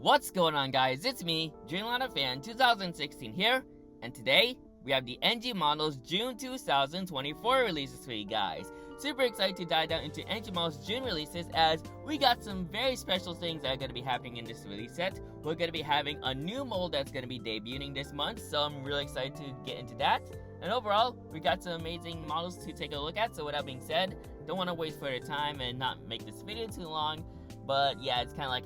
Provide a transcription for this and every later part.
What's going on, guys? It's me, Dreamliner Fan 2016 here, and today we have the NG Models June 2024 releases for you guys. Super excited to dive down into NG Models June releases as we got some very special things that are going to be happening in this release set. We're going to be having a new mold that's going to be debuting this month, so I'm really excited to get into that. And overall, we got some amazing models to take a look at, so with that being said, don't want to waste further time and not make this video too long. But yeah, it's kind of like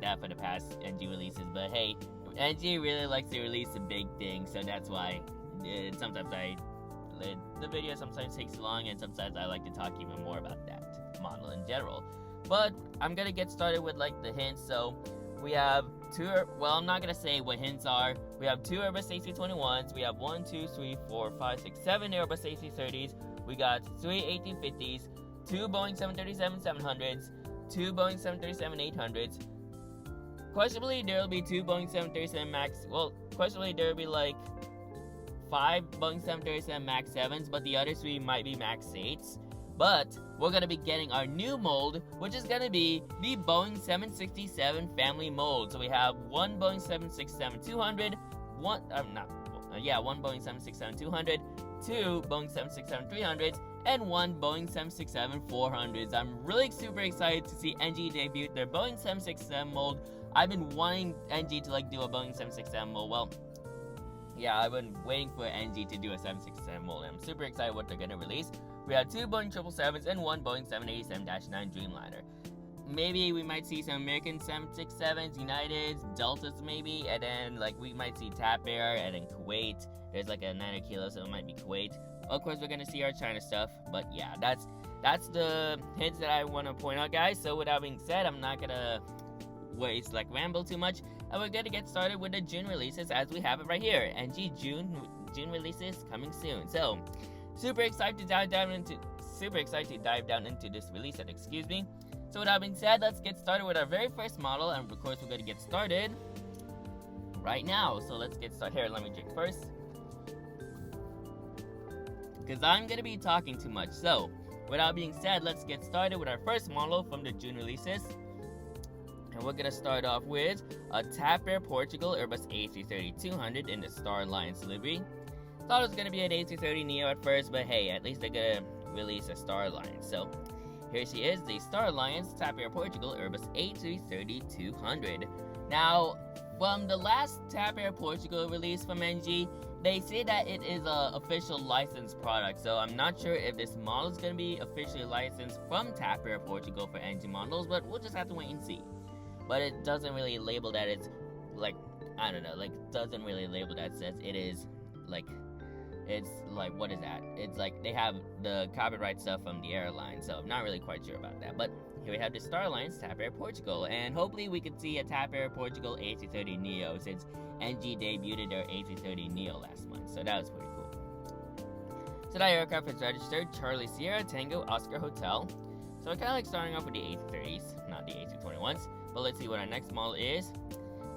that for the past NG releases. But hey, NG really likes to release a big thing, so that's why sometimes the video sometimes takes long, and sometimes I like to talk even more about that model in general. But I'm gonna get started with like the hints. So we have I'm not gonna say what hints are. We have two Airbus A321s. We have 1, 2, 3, 4, 5, 6, 7 Airbus A330s. We got 3 1850s, 2 Boeing 737-700s, 2 Boeing 737-800s. Questionably, there will be 2 Boeing 737 MAX. Well, questionably, there will be like 5 Boeing 737 MAX 7s, but the other 3 might be MAX 8s. But we're going to be getting our new mold, which is going to be the Boeing 767 family mold. So we have one Boeing 767-200, one Boeing 767-200, 2 Boeing 767-300s, and 1 Boeing 767-400s. I'm really super excited to see NG debut their Boeing 767 mold. I've been wanting NG to do a Boeing 767 mold. Well, yeah, I've been waiting for NG to do a 767 mold, and I'm super excited what they're gonna release. We have 2 Boeing 777s and 1 Boeing 787-9 Dreamliner. Maybe we might see some American 767s, Uniteds, Deltas maybe, and then we might see TAP Air, and then Kuwait. There's like a 900 kilo, so it might be Kuwait. Of course, we're gonna see our China stuff, but yeah, that's the hints that I want to point out, guys. So with that being said, I'm not gonna ramble too much, and we're gonna get started with the June releases as we have it right here. NG June releases coming soon. So super excited to dive down into this release set. Excuse me. So with that being said, let's get started with our very first model, and of course we're gonna get started right now. So let's get started here. Let me drink first, because I'm going to be talking too much. So, with that being said, let's get started with our first model from the June releases. And we're going to start off with a TAP Air Portugal Airbus A330-200 in the Star Alliance livery. Thought it was going to be an A330neo at first, but hey, at least they're going to release a Star Alliance. So, here she is, the Star Alliance TAP Air Portugal Airbus A330-200. Now, from the last TAP Air Portugal release from NG, they say that it is an official licensed product, so I'm not sure if this model is going to be officially licensed from TAP Air Portugal for NG models, but we'll just have to wait and see. But it doesn't really label that it's doesn't really label that says it is what is that? It's they have the copyright stuff from the airline, so I'm not really quite sure about that. But here we have the Star Alliance TAP Air Portugal, and hopefully we can see a TAP Air Portugal A330neo since NG debuted their A330neo last month, so that was pretty cool. So that aircraft is registered Charlie Sierra Tango Oscar Hotel. So we're kind of starting off with the A330s, not the A321s. But let's see what our next model is.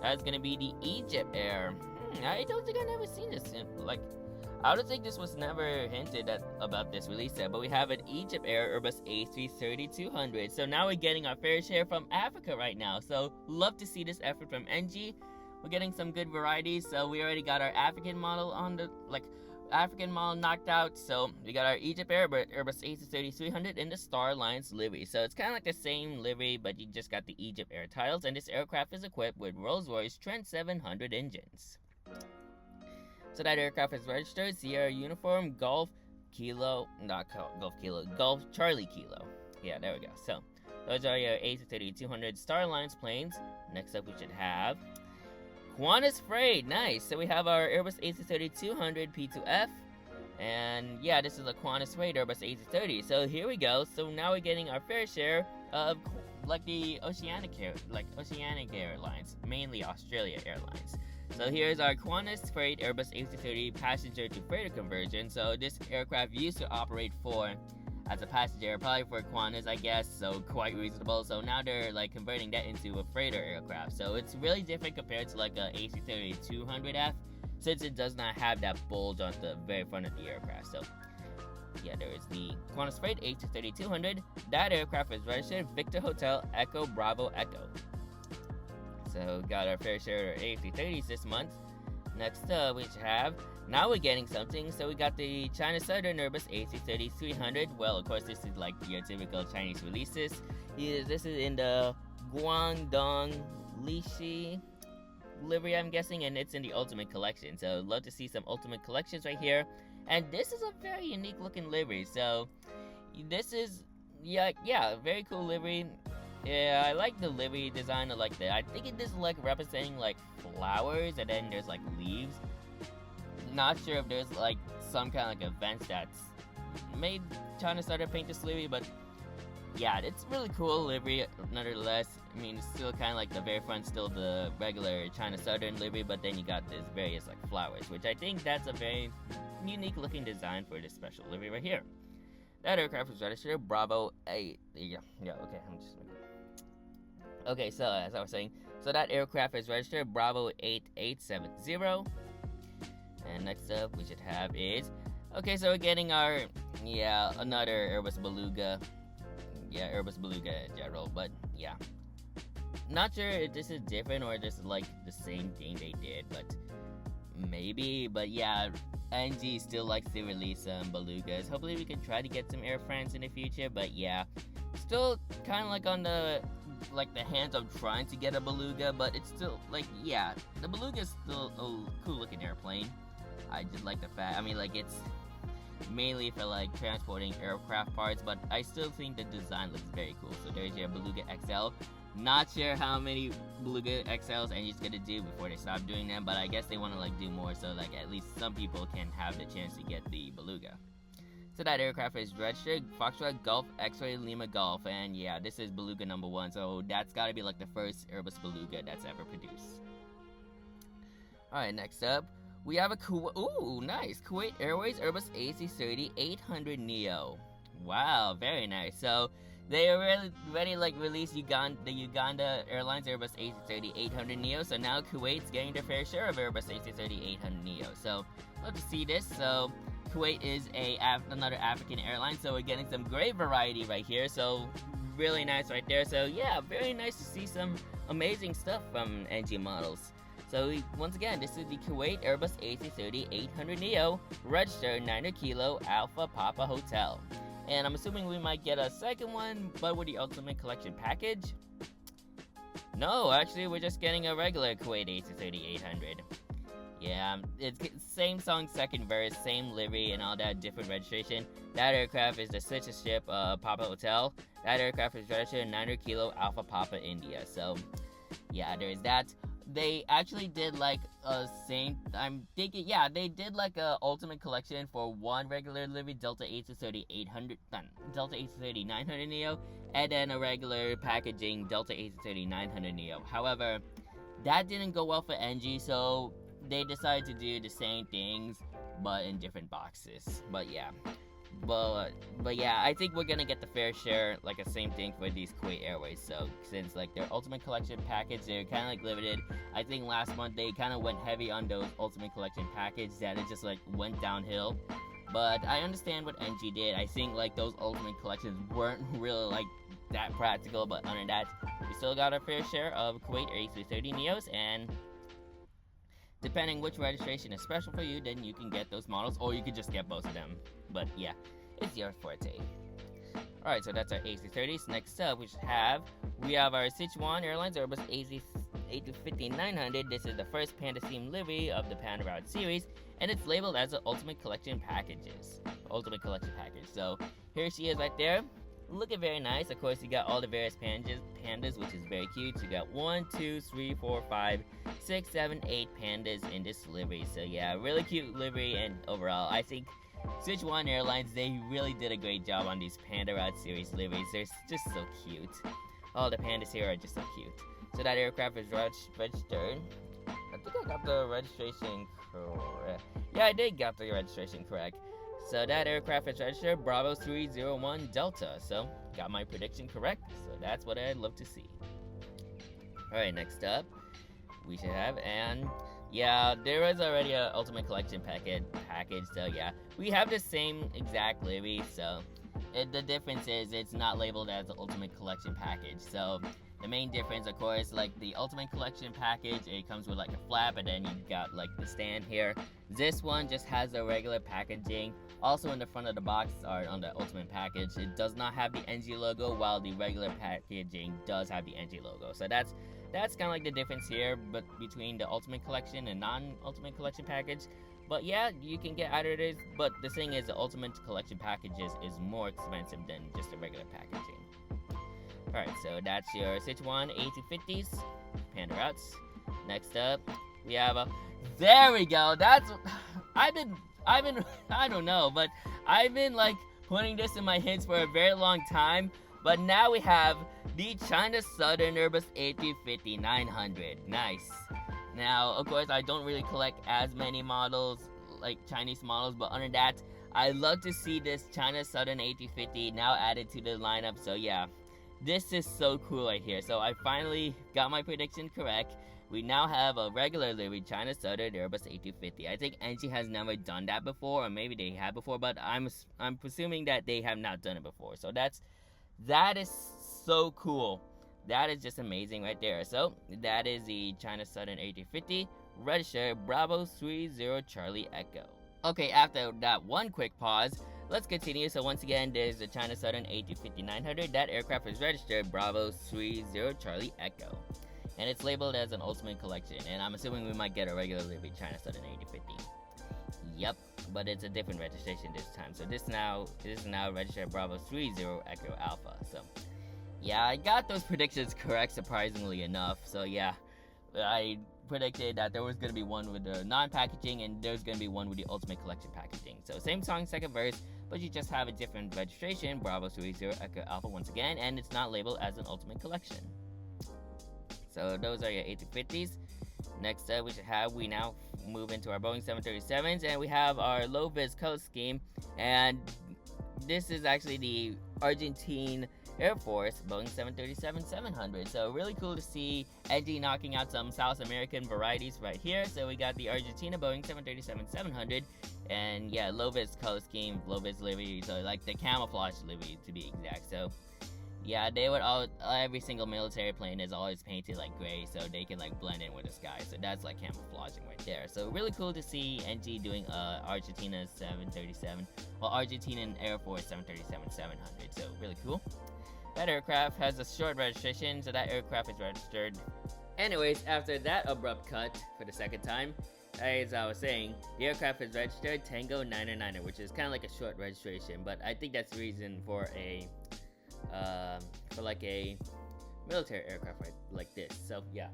That's gonna be the Egypt Air. I don't think I've never seen this. I don't think this was never hinted at about this release set, but we have an Egypt Air Airbus A330-200. So now we're getting our fair share from Africa right now. So love to see this effort from NG. We're getting some good varieties. So we already got our African model knocked out. So we got our Egypt Air Airbus A330-300 in the Star Alliance livery. So it's kind of like the same livery, but you just got the Egypt Air titles, and this aircraft is equipped with Rolls-Royce Trent 700 engines. So that aircraft is registered Sierra Uniform Golf Charlie Kilo. Yeah, there we go. So those are your A330-200 Star Alliance planes. Next up, we should have Qantas Freight. Nice. So we have our Airbus A330-200 P2F. And yeah, this is a Qantas Freight Airbus A330. So here we go. So now we're getting our fair share of the Oceanic Airlines, mainly Australia Airlines. So here's our Qantas Freight Airbus A330 passenger to freighter conversion. So this aircraft used to operate as a passenger, probably for Qantas, I guess, so quite reasonable. So now they're converting that into a freighter aircraft. So it's really different compared to a A330-200F, since it does not have that bulge on the very front of the aircraft. So yeah, there is the Qantas Freight A330-200. That aircraft is registered Victor Hotel Echo Bravo Echo. So got our fair share of A330s this month. Next up, we have, now we're getting something. So we got the China Southern Airbus A330-300. Well, of course, this is like your typical Chinese releases. This is in the Guangdong Lishi livery, I'm guessing, and it's in the Ultimate Collection. So love to see some Ultimate Collections right here. And this is a very unique looking livery. So this is, yeah, very cool livery. Yeah, I like the livery design. I like that. I think it is like representing like flowers, and then there's like leaves. Not sure if there's like some kind of like events that's made China Southern paint this livery, but yeah, it's really cool livery nonetheless. I mean, it's still kind of like the very front, still the regular China Southern livery, but then you got this various like flowers, which I think that's a very unique looking design for this special livery right here. That aircraft was registered Bravo 8. Okay, I'm just okay. So as I was saying, so that aircraft is registered Bravo 8870. And next up, we should have is, okay, so we're getting our, another Airbus Beluga. Yeah, Airbus Beluga in general, but yeah. Not sure if this is different or just like the same thing they did, but maybe. But yeah, NG still likes to release some Belugas. Hopefully we can try to get some Air France in the future, but yeah. Still kind of like on the hands of trying to get a Beluga, but it's still like, yeah, the Beluga is still a cool looking airplane. I just like the fact, I mean, like, it's mainly for like transporting aircraft parts, but I still think the design looks very cool. So there's your Beluga XL. Not sure how many Beluga XLs NG's gonna do before they stop doing them, but I guess they want to like do more so like at least some people can have the chance to get the Beluga. So that aircraft is registered Foxtrot Golf X-Ray Lima Golf, and yeah, this is Beluga number 1, so that's gotta be like the first Airbus Beluga that's ever produced. Alright, next up, we have a Kuwait Airways Airbus A330-800 Neo. Wow, very nice. So they already like released the Uganda Airlines Airbus A330-800 Neo, so now Kuwait's getting their fair share of Airbus A330-800 Neo. So love to see this. So Kuwait is another African airline, so we're getting some great variety right here. So really nice right there. So yeah, very nice to see some amazing stuff from NG models. So once again, this is the Kuwait Airbus A330-800 Neo, registered 9 Kilo Alpha Papa Hotel. And I'm assuming we might get a second one, but with the Ultimate Collection package? No, actually we're just getting a regular Kuwait A330-800. Yeah, it's same song, second verse, same livery and all that, different registration. That aircraft is the sister ship, Papa Hotel. That aircraft is registered 9 Kilo Alpha Papa India. So yeah, there is that. They actually did like a they did like a Ultimate Collection for one regular livery Delta A330-800, Delta A330-900 Neo, and then a regular packaging Delta A330-900 Neo. However, that didn't go well for NG, so they decided to do the same things but in different boxes. But yeah. But yeah, I think we're gonna get the fair share, like a same thing for these Kuwait Airways. So since like their Ultimate Collection package, they're kind of like limited. I think last month they kind of went heavy on those Ultimate Collection package that it just like went downhill. But I understand what NG did. I think like those Ultimate Collections weren't really like that practical. But other than that, we still got our fair share of Kuwait A330 Neos, and depending which registration is special for you, then you can get those models, or you could just get both of them. But yeah, it's your forte. Alright, so that's our A330s. Next up, we have our Sichuan Airlines Airbus A350-900. This is the first Panda theme livery of the Panda Route series, and it's labeled as the Ultimate Collection packages. Ultimate Collection package. So here she is right there. Looking very nice. Of course, you got all the various pandas, which is very cute. You got 1, 2, 3, 4, 5, 6, 7, 8 pandas in this livery. So yeah, really cute livery, and overall, I think Sichuan Airlines, they really did a great job on these Panda Route series liveries. They're just so cute. All the pandas here are just so cute. So that aircraft is registered. I think I got the registration correct. Yeah, I did get the registration correct. So that aircraft is registered Bravo 301 Delta. So got my prediction correct. So that's what I'd love to see. Alright, next up, we should have, and yeah, there is already a Ultimate Collection package. So yeah, we have the same exact livery. So the difference is it's not labeled as the Ultimate Collection package. So The main difference, of course, like the Ultimate Collection package, it comes with like a flap, and then you got like the stand here. This one just has the regular packaging. Also in the front of the box, or on the Ultimate package, it does not have the NG logo, while the regular packaging does have the NG logo. So that's kind of like the difference here, but between the Ultimate Collection and non-Ultimate Collection package. But yeah, you can get either of these, but the thing is, the Ultimate Collection packages is more expensive than just the regular packaging. Alright, so that's your Sichuan A250s, Panda routes. Next up, we have a... There we go, that's... I've been, I don't know, but I've been like putting this in my hints for a very long time, but now we have the China Southern Airbus A350 900. Nice. Now, of course, I don't really collect as many models, like Chinese models, but under that, I love to see this China Southern A350 now added to the lineup, so yeah. This is so cool right here. So I finally got my prediction correct. We now have a regular livery China Southern Airbus A250. I think NG has never done that before, or maybe they have before, but I'm presuming that they have not done it before. So that is so cool. That is just amazing right there. So that is the China Southern A350, registered Bravo 30 Charlie Echo. Okay, after that one quick pause, let's continue. So once again, there's the China Southern A350 900. That aircraft is registered Bravo 30 Charlie Echo, and it's labeled as an Ultimate Collection. And I'm assuming we might get a regular livery China Southern A350. Yep, but it's a different registration this time. So this is now registered Bravo 30 Echo Alpha. So yeah, I got those predictions correct, surprisingly enough. So yeah, I predicted that there was going to be one with the non-packaging, and there's going to be one with the Ultimate Collection packaging. So same song, second verse, but you just have a different registration, Bravo 30 Echo Alpha once again, and it's not labeled as an Ultimate Collection. So those are your A350s. Next up, we now move into our Boeing 737s, and we have our low-vis color scheme, and this is actually the Argentine Air Force Boeing 737-700. So really cool to see NG knocking out some South American varieties right here. So we got the Argentina Boeing 737-700, and yeah, low-vis color scheme, low-vis livery, so like the camouflage livery to be exact. So yeah, every single military plane is always painted like gray, so they can like blend in with the sky. So that's like camouflaging right there. So really cool to see NG doing Argentina 737, well, Argentinian Air Force 737-700. So really cool. That aircraft has a short registration, so that aircraft is registered. Anyways, after that abrupt cut for the second time, as I was saying, the aircraft is registered Tango 999, which is kind of like a short registration, but I think that's the reason for like a military aircraft like this. So yeah,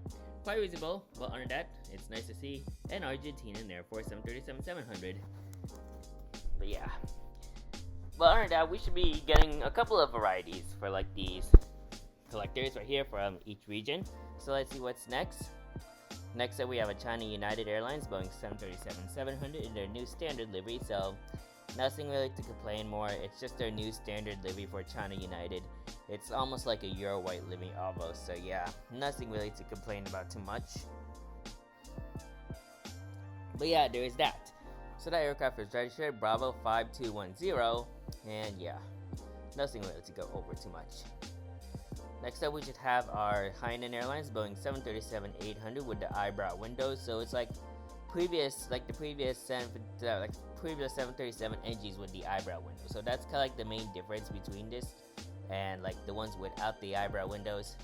quite reasonable. But under that, it's nice to see an Argentinian Air Force 737-700. But yeah. But under that, we should be getting a couple of varieties for like these collectors right here from each region. So let's see what's next. Next up, we have a China United Airlines Boeing 737-700 in their new standard livery. So nothing really to complain more. It's just their new standard livery for China United. It's almost like a Euro white livery almost. So yeah, nothing really to complain about too much. But yeah, there is that. So that aircraft is registered Bravo 5210, and yeah, nothing really to go over too much. Next up, we should have our Hainan Airlines Boeing 737-800 with the eyebrow windows. So it's like the previous 737 NGs with the eyebrow windows. So that's kind of like the main difference between this and like the ones without the eyebrow windows.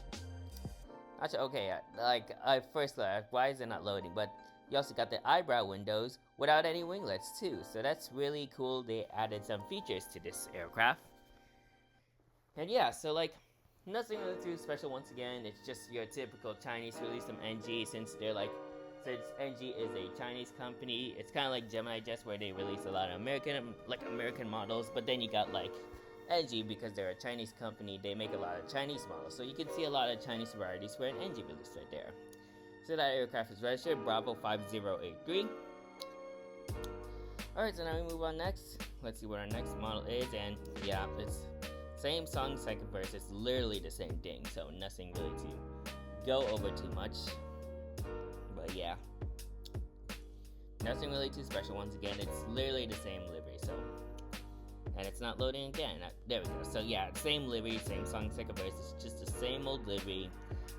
Actually, okay, like I first thought, why is it not loading? But you also got the eyebrow windows without any winglets too, so that's really cool. They added some features to this aircraft. And yeah, so like nothing really too special once again. It's just your typical Chinese release from NG, since NG is a Chinese company. It's kind of like Gemini Jets, where they release a lot of American models, but then you got like NG, because they're a Chinese company, they make a lot of Chinese models. So you can see a lot of Chinese varieties for an NG release right there. So that aircraft is registered Bravo 5083. Alright, so now we move on next. Let's see what our next model is, and yeah, it's same song, second verse. It's literally the same thing, so nothing really to go over too much. But yeah, nothing really too special. Once again, it's literally the same livery, so And it's not loading again. There we go. So yeah, same livery, same song, second verse. It's just the same old livery.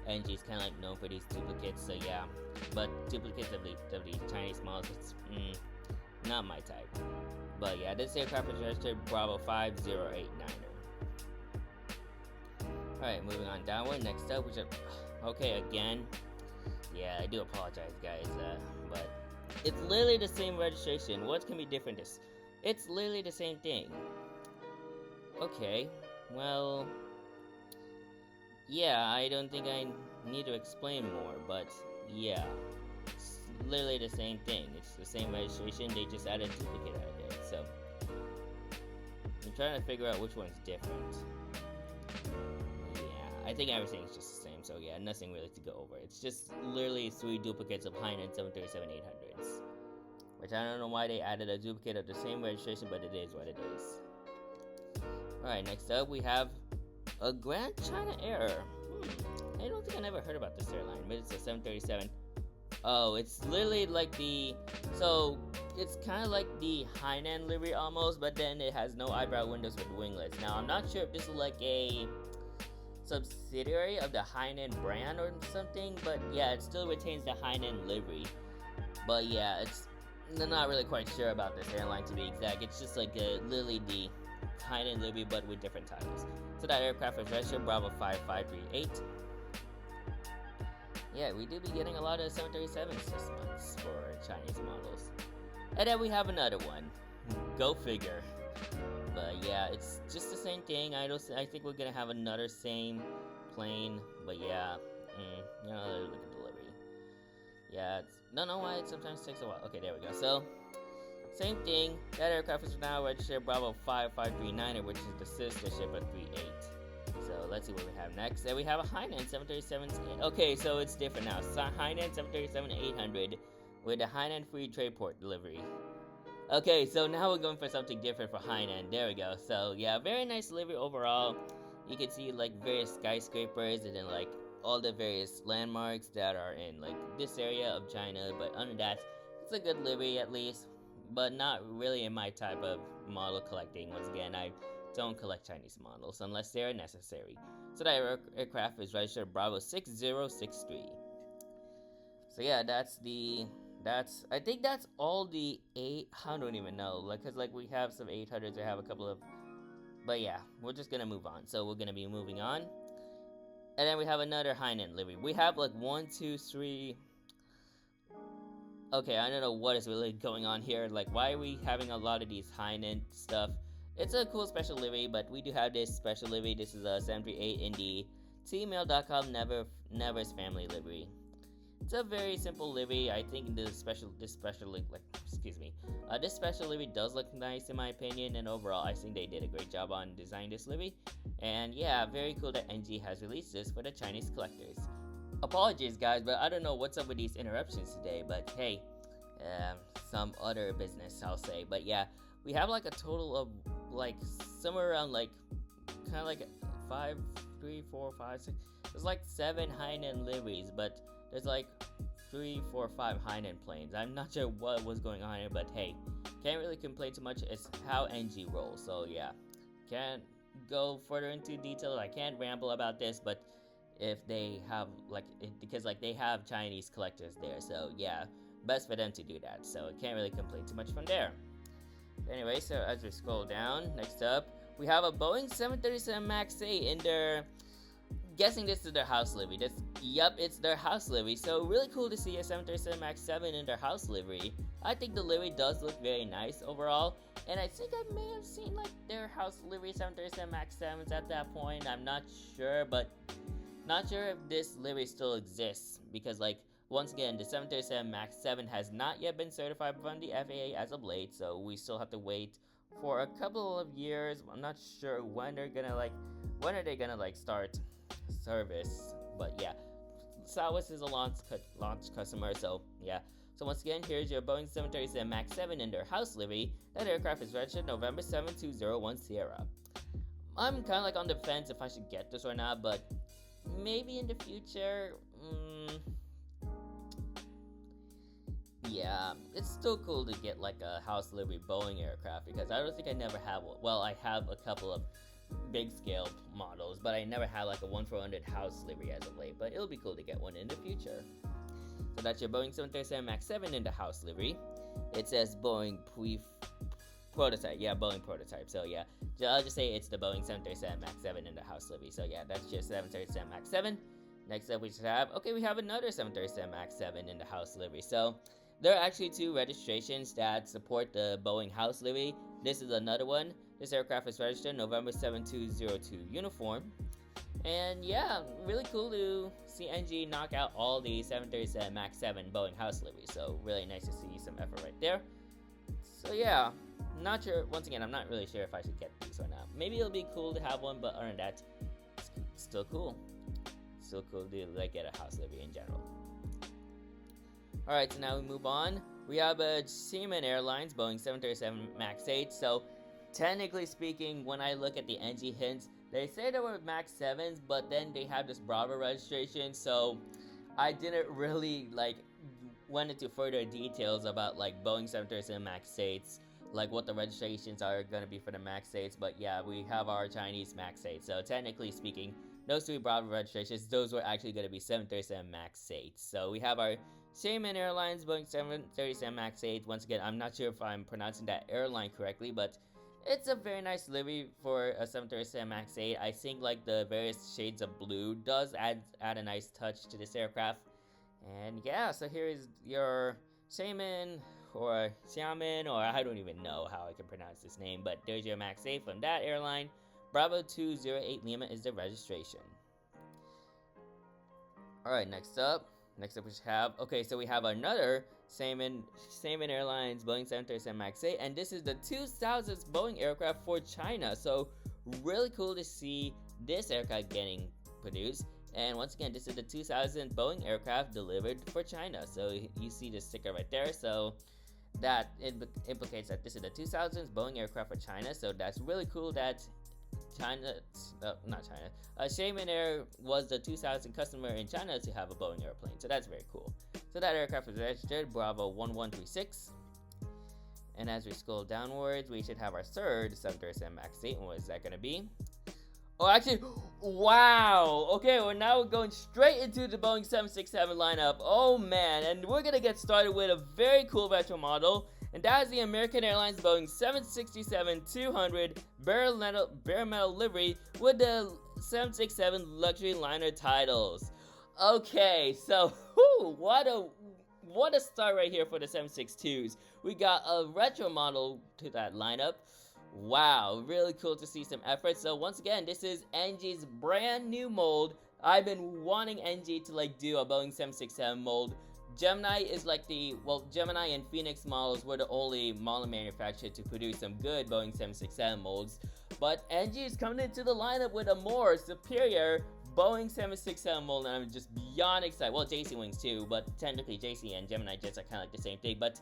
NG's kind of like known for these duplicates, so yeah. But duplicates of the Chinese models, it's not my type. But yeah, this aircraft is registered Bravo 5089er. Alright, moving on downward. Next up, okay, again. Yeah, I do apologize, guys, but it's literally the same registration. What can be different? It's literally the same thing. Okay, well, yeah, I don't think I need to explain more, but yeah, it's literally the same thing. It's the same registration, they just added a duplicate out of it, so I'm trying to figure out which one's different. Yeah, I think everything's just the same, so yeah, nothing really to go over. It's just literally 3 duplicates of Hainan 737-800s. Which I don't know why they added a duplicate of the same registration, but it is what it is. Alright, next up we have a Grand China Air. I don't think I never heard about this airline, but it's a 737. Oh, it's literally like so it's kind of like the Hainan livery almost, but then it has no eyebrow windows with winglets. Now, I'm not sure if this is like a subsidiary of the Hainan brand or something, but yeah, it still retains the Hainan livery. But yeah, I'm not really quite sure about this airline to be exact. It's just like literally the Hainan livery but with different titles. So that aircraft is registered Bravo 5538. Yeah, we do be getting a lot of 737s this month for Chinese models. And then we have another one. Go figure. But yeah, it's just the same thing. I think we're gonna have another same plane. But yeah, look at the livery. Yeah, don't know why it sometimes takes a while. Okay, there we go. So, same thing. That aircraft is now registered Bravo 5539, which is the sister ship of 38. So, let's see what we have next. And we have a Hainan 737. Okay, so it's different now. So, Hainan 737-800 with the Hainan Free Trade Port delivery. Okay, so now we're going for something different for Hainan. There we go. So, yeah, very nice delivery overall. You can see, like, various skyscrapers and then, like, all the various landmarks that are in like this area of China, but under that, it's a good livery at least, but not really in my type of model collecting. Once again, I don't collect Chinese models unless they're necessary. So that aircraft is registered Bravo 6063. So yeah, I think that's all the 8. I don't even know, like, cause like we have some 800s, we have a couple of, but yeah, we're just gonna move on. So we're gonna be moving on. And then we have another Hainan livery. We have like 1, 2, 3. Okay, I don't know what is really going on here. Like, why are we having a lot of these Hainan stuff? It's a cool special livery, but we do have this special livery. This is a 738 in the tmail.com Never's family livery. It's a very simple livery. I think this special livery does look nice in my opinion, and overall I think they did a great job on designing this livery. And yeah, very cool that NG has released this for the Chinese collectors. Apologies guys, but I don't know what's up with these interruptions today, but hey, some other business I'll say. But yeah, we have like a total of like somewhere around like kind of like 5, 3, 4, 5, 6. There's like 7 Hainan liveries, but there's like 3, 4, 5 Hainan planes. I'm not sure what was going on here, but hey, can't really complain too much. It's how NG rolls. So yeah, can't go further into detail. I can't ramble about this, but if they have because they have Chinese collectors there, so yeah, best for them to do that. So can't really complain too much from there. Anyway, so as we scroll down, next up we have a Boeing 737 MAX 8 in their, guessing this is their house livery. It's their house livery. So really cool to see a 737 MAX 7 in their house livery. I think the livery does look very nice overall, and I think I may have seen like their house livery 737 MAX 7s at that point. I'm not sure, but not sure if this livery still exists, because like once again, the 737 MAX 7 has not yet been certified from the FAA as of late, so we still have to wait for a couple of years. I'm not sure when are they gonna start service, but yeah, Southwest is a launch customer, so yeah. So once again, here's your Boeing 737 MAX 7 in their house livery. That aircraft is registered November 7201 Sierra. I'm kind of like on the fence if I should get this or not, but maybe in the future. yeah, it's still cool to get like a house livery Boeing aircraft because I don't think I never have one. Well, I have a couple of big scale models, but I never had like a 1-400 house livery as of late. But it'll be cool to get one in the future. So that's your Boeing 737 MAX 7 in the house livery. It says Boeing prototype. Yeah, Boeing prototype. So yeah, I'll just say it's the Boeing 737 MAX 7 in the house livery. So yeah, that's your 737 MAX 7. Next up we should have, we have another 737 MAX 7 in the house livery. So there are actually 2 registrations that support the Boeing house livery. This is another one. This aircraft is registered November 7202 uniform. And yeah, really cool to see NG knock out all the 737 MAX 7 Boeing house liveries. So really nice to see some effort right there. So yeah, not sure, once again, I'm not really sure if I should get these or not. Maybe it'll be cool to have one, but other than that, it's still cool. Still cool to like get a house livery in general. Alright, so now we move on. We have a Seaman Airlines Boeing 737 MAX 8. So technically speaking, when I look at the NG hints, they say they were MAX 7s, but then they have this Bravo registration, so I didn't really like went into further details about like Boeing 737 MAX 8s, like what the registrations are gonna be for the MAX 8s. But yeah, we have our Chinese MAX 8. So technically speaking, those 3 Bravo registrations, those were actually gonna be 737 MAX 8. So we have our Seaman Airlines Boeing 737 MAX 8. Once again, I'm not sure if I'm pronouncing that airline correctly, but it's a very nice livery for a 737 MAX 8. I think like the various shades of blue does add a nice touch to this aircraft. And yeah, so here is your Seaman or Xiamen, or I don't even know how I can pronounce this name, but there's your MAX 8 from that airline. Bravo 208 Lima is the registration. Alright, next up we have, so we have another Seaman Airlines Boeing 737 MAX 8, and this is the 2000s Boeing aircraft for China. So really cool to see this aircraft getting produced. And once again, this is the 2000 Boeing aircraft delivered for China. So you see the sticker right there. So that implicates that this is the 2000s Boeing aircraft for China. So that's really cool that Seaman Air was the 2000 customer in China to have a Boeing airplane. So that's very cool. So that aircraft is registered Bravo 1136. And as we scroll downwards, we should have our third 737 MAX 8. What is that going to be? Oh, actually, wow. Okay, we're now going straight into the Boeing 767 lineup. Oh man, and we're going to get started with a very cool retro model. And that is the American Airlines Boeing 767-200 bare metal livery with the 767 luxury liner titles. Okay, so what a start right here for the 762s. We got a retro model to that lineup. Wow, really cool to see some effort. So once again, this is NG's brand new mold. I've been wanting NG to like do a Boeing 767 mold. Gemini is like Gemini and Phoenix models were the only model manufacturer to produce some good Boeing 767 molds. But NG is coming into the lineup with a more superior Boeing 767 mold, and I'm just beyond excited. Well, JC Wings too, but technically JC and Gemini jets are kind of like the same thing. But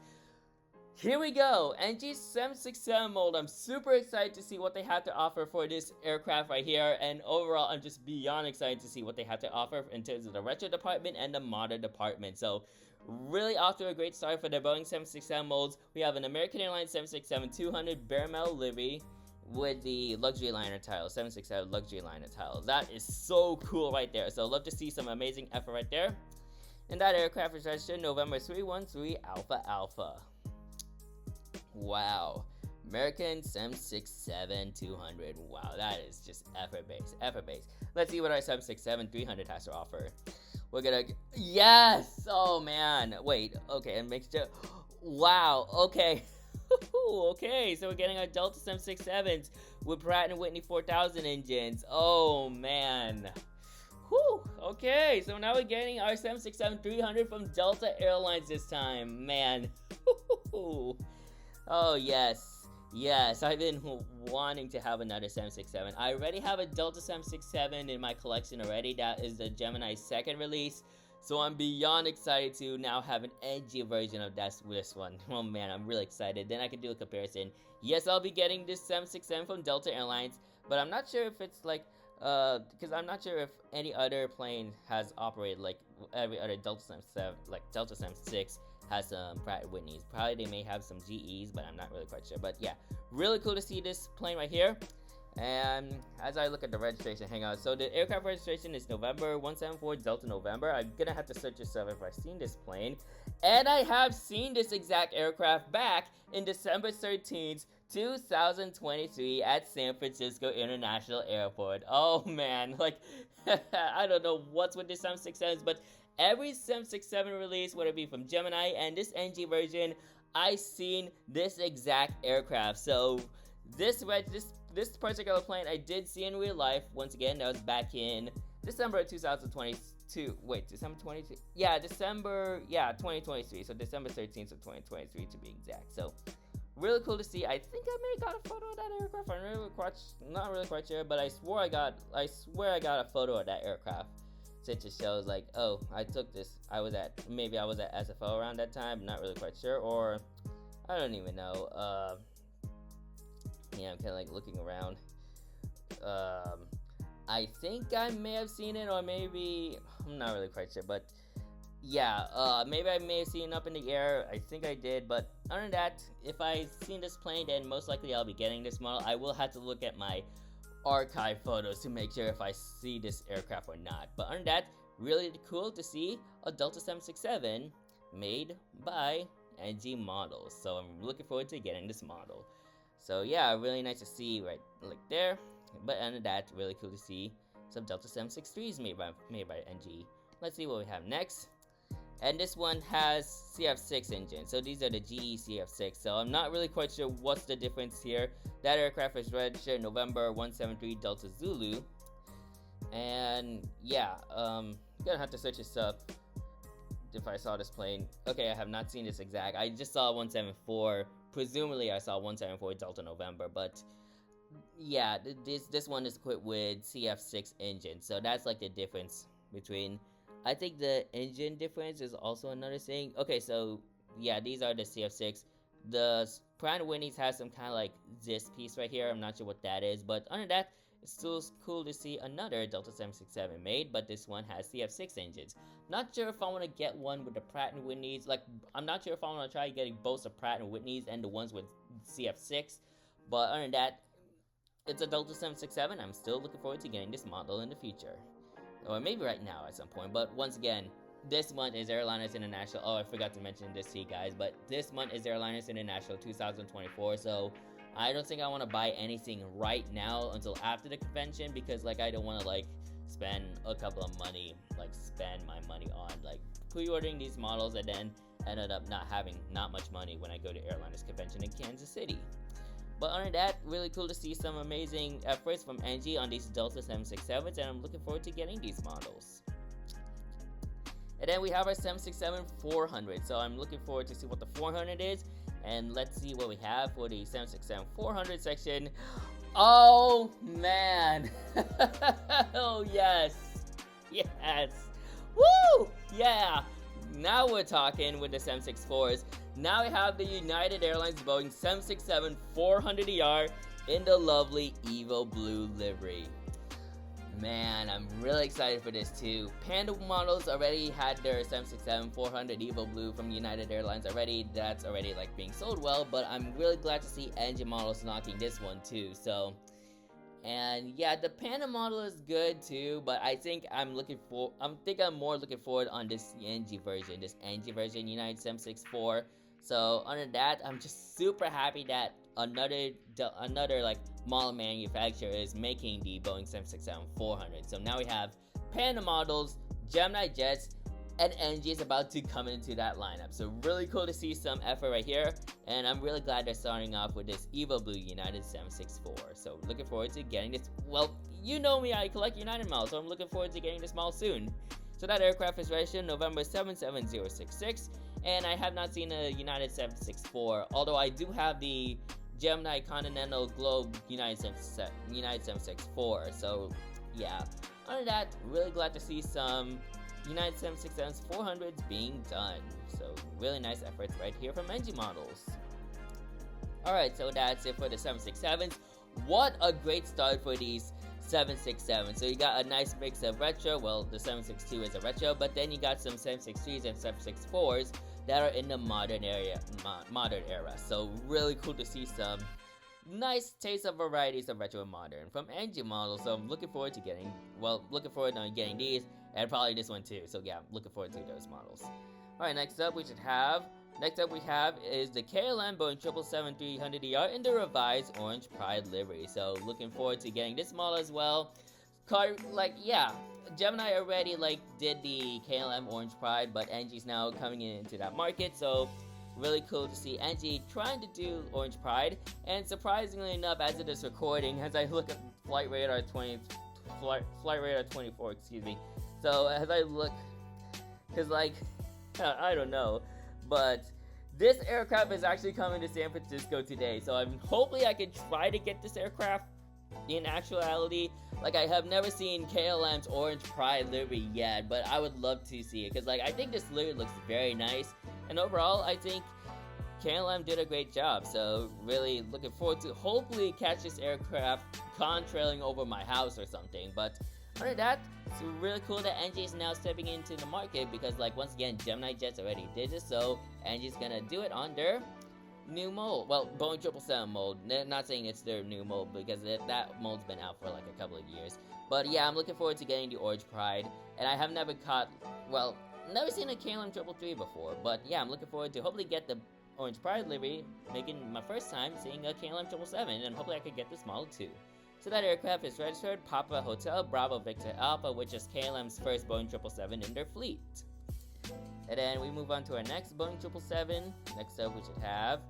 here we go, NG's 767 mold. I'm super excited to see what they have to offer for this aircraft right here, and overall I'm just beyond excited to see what they have to offer in terms of the retro department and the modern department. So really off to a great start for the Boeing 767 molds. We have an American Airlines 767-200 bare metal livery with the luxury liner tile, 767 luxury liner tile. That is so cool right there. So love to see some amazing effort right there. And that aircraft is registered November 313 Alpha Alpha. Wow, American 767-200. Wow, that is just effort based. Let's see what our 767-300 has to offer. We're gonna, yes! Oh man, wait, okay, and make sure, wow, okay. Okay, so we're getting our Delta 767s with Pratt & Whitney 4000 engines. Oh man. Whew, okay, so now we're getting our 767-300 from Delta Airlines this time, man. Oh yes, I've been wanting to have another 767. I already have a Delta 767 in my collection already. That is the Gemini second release. So I'm beyond excited to now have an NG version of this one. Oh man, I'm really excited. Then I can do a comparison. Yes, I'll be getting this 767 from Delta Airlines, but I'm not sure if it's like because I'm not sure if any other plane has operated like every other Delta 7, like Delta 76 has some Pratt & Whitney's. Probably they may have some GEs, but I'm not really quite sure. But yeah, really cool to see this plane right here. And as I look at the registration, hang on. So the aircraft registration is November 174 Delta November. I'm gonna have to search this up if I've seen this plane. And I have seen this exact aircraft back in December 13th, 2023 at San Francisco International Airport. Oh man, like, I don't know what's with the 767s, but every 767 release, whether it be from Gemini and this NG version, I've seen this exact aircraft. So this particular plane I did see in real life. Once again, that was back in December of 2022. Wait, December 22? Yeah, 2023. So December 13th of 2023 to be exact. So really cool to see. I think I may have got a photo of that aircraft. I'm not really quite sure, but I swear I got a photo of that aircraft. So it just shows like, oh, I took this. Maybe I was at SFO around that time. Not really quite sure, or I don't even know. Yeah, I'm kind of like looking around. I think I may have seen it, or maybe I'm not really quite sure, but yeah, maybe I may have seen it up in the air. I think I did, but other than that, if I've seen this plane, then most likely I'll be getting this model. I will have to look at my archive photos to make sure if I see this aircraft or not. But other than that, really cool to see a Delta 767 made by NG Models. So I'm looking forward to getting this model. So yeah, really nice to see right like there. But other than that, really cool to see some Delta 763s made by NG. Let's see what we have next. And this one has CF6 engine. So these are the GE CF6. So I'm not really quite sure what's the difference here. That aircraft is registered November 173 Delta Zulu. And yeah, gonna have to search this up if I saw this plane. Okay, I have not seen this exact. I just saw 174. Presumably I saw 174 Delta November, but yeah, this one is equipped with CF6 engine. So that's like the difference between, I think the engine difference is also another thing. Okay, so yeah, these are the CF6. The Pratt & Whitney's has some kind of like this piece right here. I'm not sure what that is, but under that, it's still cool to see another Delta 767 made, but this one has CF6 engines. Not sure if I want to get one with the Pratt & Whitney's. Like, I'm not sure if I want to try getting both the Pratt & Whitney's and the ones with CF6, but other than that, it's a Delta 767. I'm still looking forward to getting this model in the future. Or maybe right now at some point. But once again, this month is Airliners International. Oh, I forgot to mention this to you guys, but this month is Airliners International 2024. So I don't think I want to buy anything right now until after the convention, because like I don't want to like spend a couple of money, like spend my money on like pre-ordering these models and then ended up not having much money when I go to Airliners convention in Kansas City. But other than that, really cool to see some amazing efforts from NG on these Delta 767s, and I'm looking forward to getting these models. And then we have our 767-400, so I'm looking forward to see what the 400 is, and let's see what we have for the 767-400 section. Oh man! Oh yes! Yes! Woo! Yeah! Now we're talking with the 764s. Now we have the United Airlines Boeing 767-400ER in the lovely Evo Blue livery. Man, I'm really excited for this too. Panda models already had their 767-400 Evo Blue from United Airlines already. That's already like being sold well, but I'm really glad to see NG models knocking this one too. So, and yeah, the Panda model is good too, but I think I'm more looking forward on this NG version, United 764. So under that, I'm just super happy that another like model manufacturer is making the Boeing 767-400. So now we have Panda models, Gemini jets, and NG is about to come into that lineup. So really cool to see some effort right here, and I'm really glad they're starting off with this Evo Blue United 764. So looking forward to getting this. Well, you know me, I collect United models, so I'm looking forward to getting this model soon. So that aircraft is registered November 77066, and I have not seen a United 764, although I do have the Gemini Continental Globe United 764. So yeah, other than that, really glad to see some United 767's 400s being done. So really nice efforts right here from NG models. Alright, so that's it for the 767s. What a great start for these 767. So you got a nice mix of retro. Well, the 762 is a retro, but then you got some 763s and 764s that are in the modern era. So really cool to see some nice taste of varieties of retro and modern from NG models. So I'm looking forward to getting these, and probably this one too. So yeah, I'm looking forward to those models. Alright, next up we have is the KLM Boeing 777-300ER in the revised Orange Pride livery. So looking forward to getting this model as well. Gemini already did the KLM Orange Pride, but NG's now coming into that market. So really cool to see NG trying to do Orange Pride. And surprisingly enough, as it is recording, as I look at Flight Radar 24, excuse me. So as I look, because I don't know, but this aircraft is actually coming to San Francisco today. So hopefully I can try to get this aircraft in actuality. I have never seen KLM's Orange Pride livery yet, but I would love to see it, because I think this livery looks very nice, and overall I think KLM did a great job. So really looking forward to hopefully catch this aircraft contrailing over my house or something. But other than that, it's really cool that NG is now stepping into the market, because once again, Gemini Jets already did this, so NG's gonna do it on their new mold. Well, Boeing 777 mold. Not saying it's their new mold, because that mold's been out for a couple of years. But yeah, I'm looking forward to getting the Orange Pride, and I have never seen a KLM 333 before. But yeah, I'm looking forward to hopefully get the Orange Pride livery, making my first time seeing a KLM 777, and hopefully I could get this model too. So that aircraft is registered Papa Hotel Bravo Victor Alpha, which is KLM's first Boeing 777 in their fleet. And then we move on to our next Boeing 777. Next up we should have...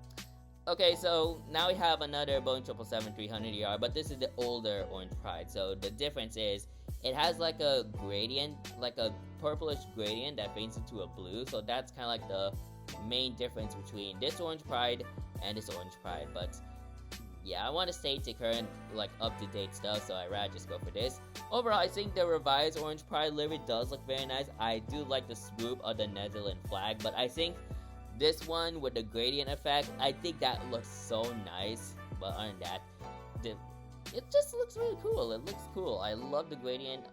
Okay, so now we have another Boeing 777-300ER, but this is the older Orange Pride. So the difference is, it has a gradient, a purplish gradient that fades into a blue. So that's kind of the main difference between this Orange Pride and this Orange Pride. But yeah, I want to stay to current, up-to-date stuff, so I'd rather just go for this. Overall, I think the revised Orange Pride livery does look very nice. I do like the swoop of the Netherlands flag, but I think this one with the gradient effect, I think that looks so nice. But other than that, it just looks really cool. It looks cool. I love the gradient,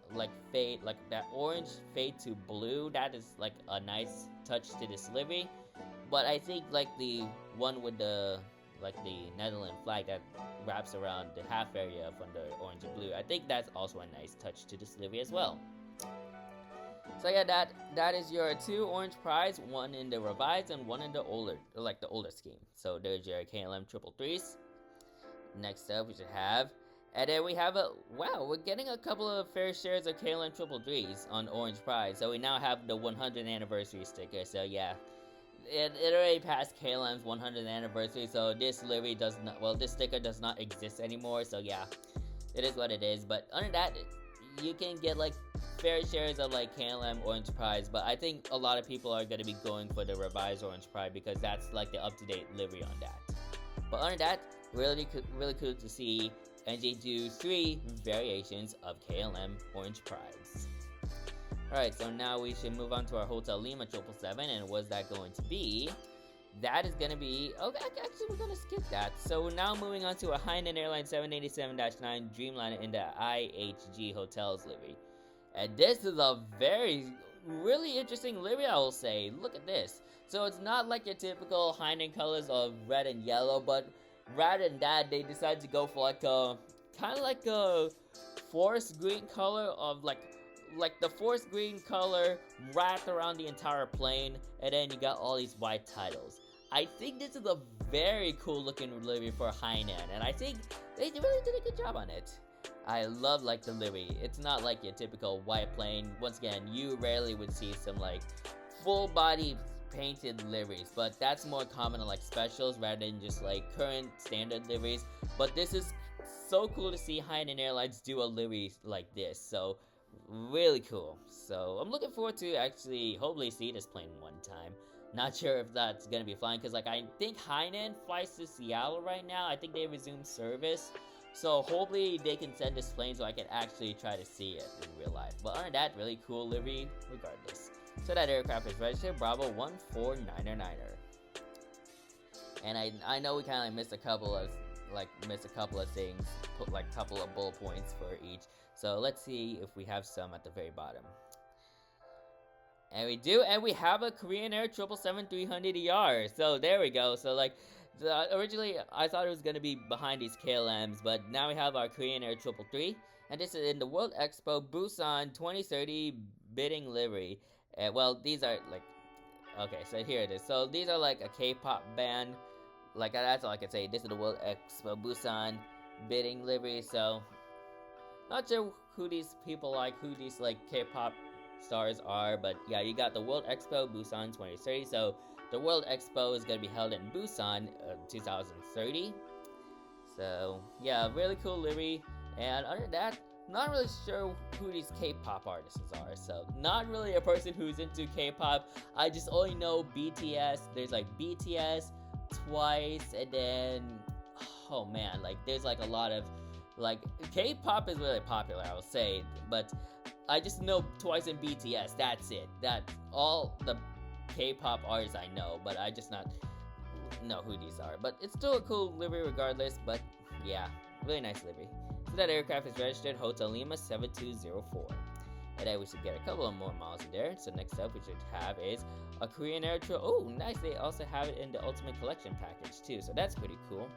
fade, that orange fade to blue. That is a nice touch to this livery. But I think the one with the Netherlands flag that wraps around the half area from the orange and blue, I think that's also a nice touch to this livery as well. So yeah, that is your two Orange Prides, one in the revised and one in the older, the older scheme. So there's your KLM 333s. Next up we should have, and then we have we're getting a couple of fair shares of KLM 333s on Orange Pride. So we now have the 100th anniversary sticker. So yeah, it already passed KLM's 100th anniversary, so this livery this sticker does not exist anymore. So yeah, it is what it is. But other than that, you can get fair shares of KLM Orange Pride, but I think a lot of people are going to be going for the revised Orange Pride, because that's the up-to-date livery on that. But other than that, really cool to see NJ do 3 variations of KLM Orange Prides. Alright, so now we should move on to our Hotel Lima 777, and what's that going to be? That is going to be... Okay, actually, we're going to skip that. So now moving on to a Hainan Airlines 787-9 Dreamliner in the IHG Hotels livery. And this is a really interesting livery, I will say. Look at this. So it's not your typical Hainan colors of red and yellow, but rather than that, they decided to go for a forest green color of the forest green color wrapped around the entire plane, and then you got all these white titles. I think this is a very cool looking livery for Hainan, and I think they really did a good job on it. I love the livery. It's not your typical white plane. Once again, you rarely would see some full body painted liveries, but that's more common on specials rather than just current standard liveries. But this is so cool to see Hainan Airlines do a livery like this. So really cool. So I'm looking forward to actually hopefully see this plane one time. Not sure if that's gonna be flying, because I think Hainan flies to Seattle right now. I think they resumed service, so hopefully they can send this plane so I can actually try to see it in real life. But other than that, really cool livery regardless. So that aircraft is registered Bravo 149er. And I know we kind of missed a couple of like miss a couple of things, put like a couple of bullet points for each. So let's see if we have some at the very bottom. And we do, and we have a Korean Air 777-300ER. So there we go. So like, originally I thought it was gonna be behind these KLMs, but now we have our Korean Air 333, and this is in the World Expo Busan 2030 bidding livery. Well, these are like, okay, so here it is. So these are like a K-pop band. Like that's all I can say. This is the World Expo Busan bidding livery. So not sure who these people like, who these like K-pop stars are, but yeah, you got the World Expo Busan 2030. So the World Expo is gonna be held in Busan 2030. So yeah, really cool livery. And other than that, not really sure who these K-pop artists are. So not really a person who's into K-pop. I just only know BTS. There's like BTS, Twice, and then oh man, like there's like a lot of like K-pop is really popular, I will say, but I just know Twice and BTS. That's it. That's all the K-pop artists I know, but I just not know who these are. But it's still a cool livery regardless. But yeah, really nice livery. So that aircraft is registered Hotel Lima 7204. And then we should get a couple of more miles in there. So next up we should have is a Korean Air Tour. Oh, nice. They also have it in the Ultimate Collection package too. So that's pretty cool.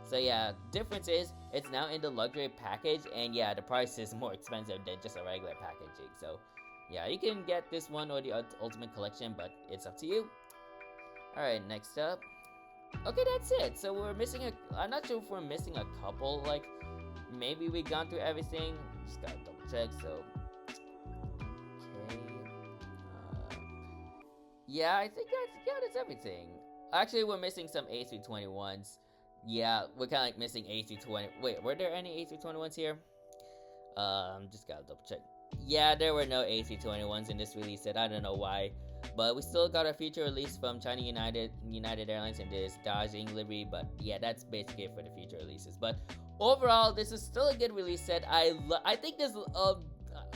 So yeah, difference is it's now in the luxury package, and yeah, the price is more expensive than just a regular packaging. So yeah, you can get this one or the Ultimate Collection, but it's up to you. Alright, next up. Okay, that's it. So we're missing I'm not sure if we're missing a couple, like maybe we've gone through everything. Just gotta double check. So okay. Yeah, I think that's everything. Actually, we're missing some A321s. Yeah, we're kind of like missing A320. Wait, were there any A321s here? Just gotta double check. Yeah, there were no A321s in this release set. I don't know why, but we still got a feature release from China United Airlines in this Dajing livery. But yeah, that's basically it for the feature releases. But overall, this is still a good release set. I think this.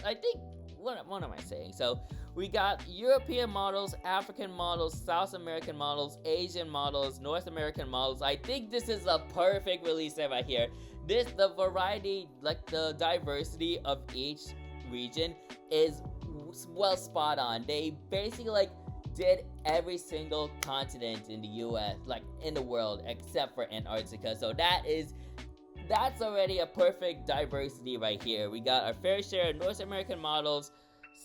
I think what am I saying? So we got European models, African models, South American models, Asian models, North American models. I think this is a perfect release set right here. The variety, like the diversity of each region is well spot on. They basically like did every single continent in the US, like in the world, except for Antarctica. So that's already a perfect diversity right here. We got our fair share of North American models,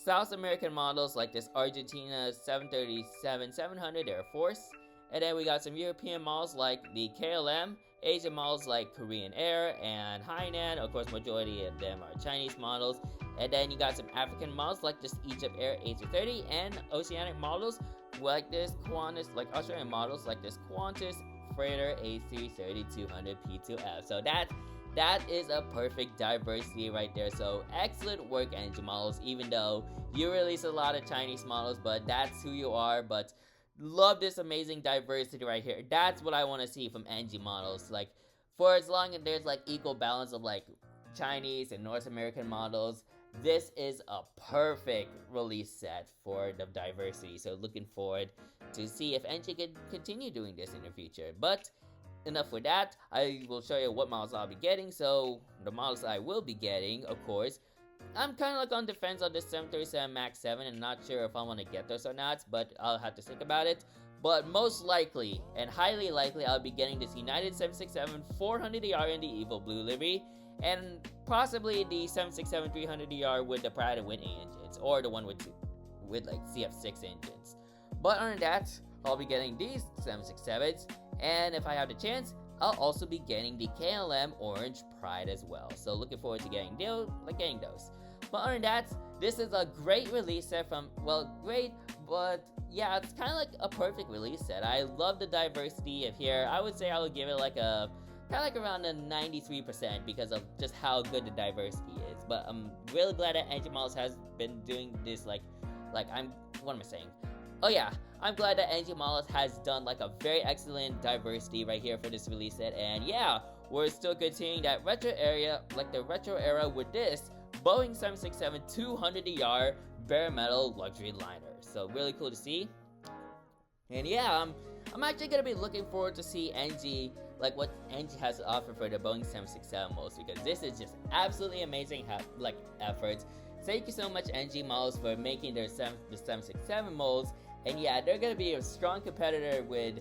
South American models like this Argentina 737-700 Air Force, and then we got some European models like the KLM, Asian models like Korean Air and Hainan. Of course, majority of them are Chinese models. And then you got some African models like this Egypt Air A330, and Oceanic models like this Qantas, like Australian models like this Qantas Freighter A330-200 P2F. So that is a perfect diversity right there. So excellent work, NG models, even though you release a lot of Chinese models, but that's who you are. But love this amazing diversity right here. That's what I want to see from NG models. Like, for as long as there's like equal balance of like Chinese and North American models, this is a perfect release set for the diversity. So looking forward to see if NG can continue doing this in the future. But enough with that. I will show you what models I'll be getting. So the models I will be getting, of course, I'm kind of like on the fence on this 737 MAX 7 and not sure if I want to get those or not, but I'll have to think about it. But most likely and highly likely I'll be getting this United 767-400ER in the Evo Blue livery, and possibly the 767-300ER with the Pratt & Whitney engines, or the one with like CF6 engines. But other than that, I'll be getting these 767s, and if I have the chance, I'll also be getting the KLM Orange Pride as well. So looking forward to getting those. But other than that, this is a great release set from, well, great, but yeah, it's kind of like a perfect release set. I love the diversity of here. I would say I would give it like a kind of like around a 93% because of just how good the diversity is. But I'm really glad that NG Models has been doing this. What am I saying? Oh yeah, I'm glad that NG Models has done like a very excellent diversity right here for this release set. And yeah, we're still continuing that retro area, like the retro era, with this Boeing 767-200ER bare metal luxury liner. So really cool to see. And yeah, I'm actually gonna be looking forward to see NG, like what NG has to offer for the Boeing 767 molds, because this is just absolutely amazing efforts. Thank you so much NG Models for making the 767 molds, and yeah, they're gonna be a strong competitor with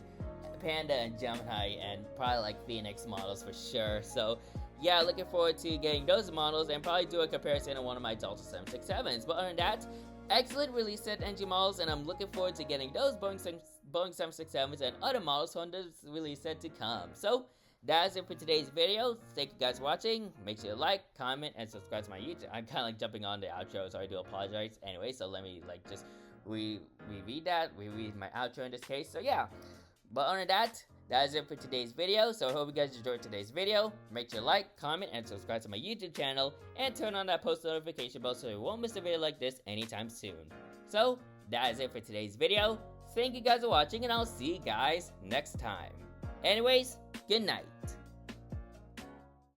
Panda and Gemini and probably like Phoenix models for sure. So yeah, looking forward to getting those models and probably do a comparison on one of my Delta 767s. But other than that, excellent release set NG models, and I'm looking forward to getting those Boeing 767s and other models on this release set to come. So that's it for today's video. Thank you guys for watching. Make sure to like, comment, and subscribe to my YouTube. I'm kind of like jumping on the outro, so I do apologize. Anyway, so let me like just reread my outro in this case. So yeah, but other than that, that is it for today's video. So I hope you guys enjoyed today's video. Make sure to like, comment, and subscribe to my YouTube channel, and turn on that post notification bell so you won't miss a video like this anytime soon. So that is it for today's video. Thank you guys for watching, and I'll see you guys next time. Anyways, good night.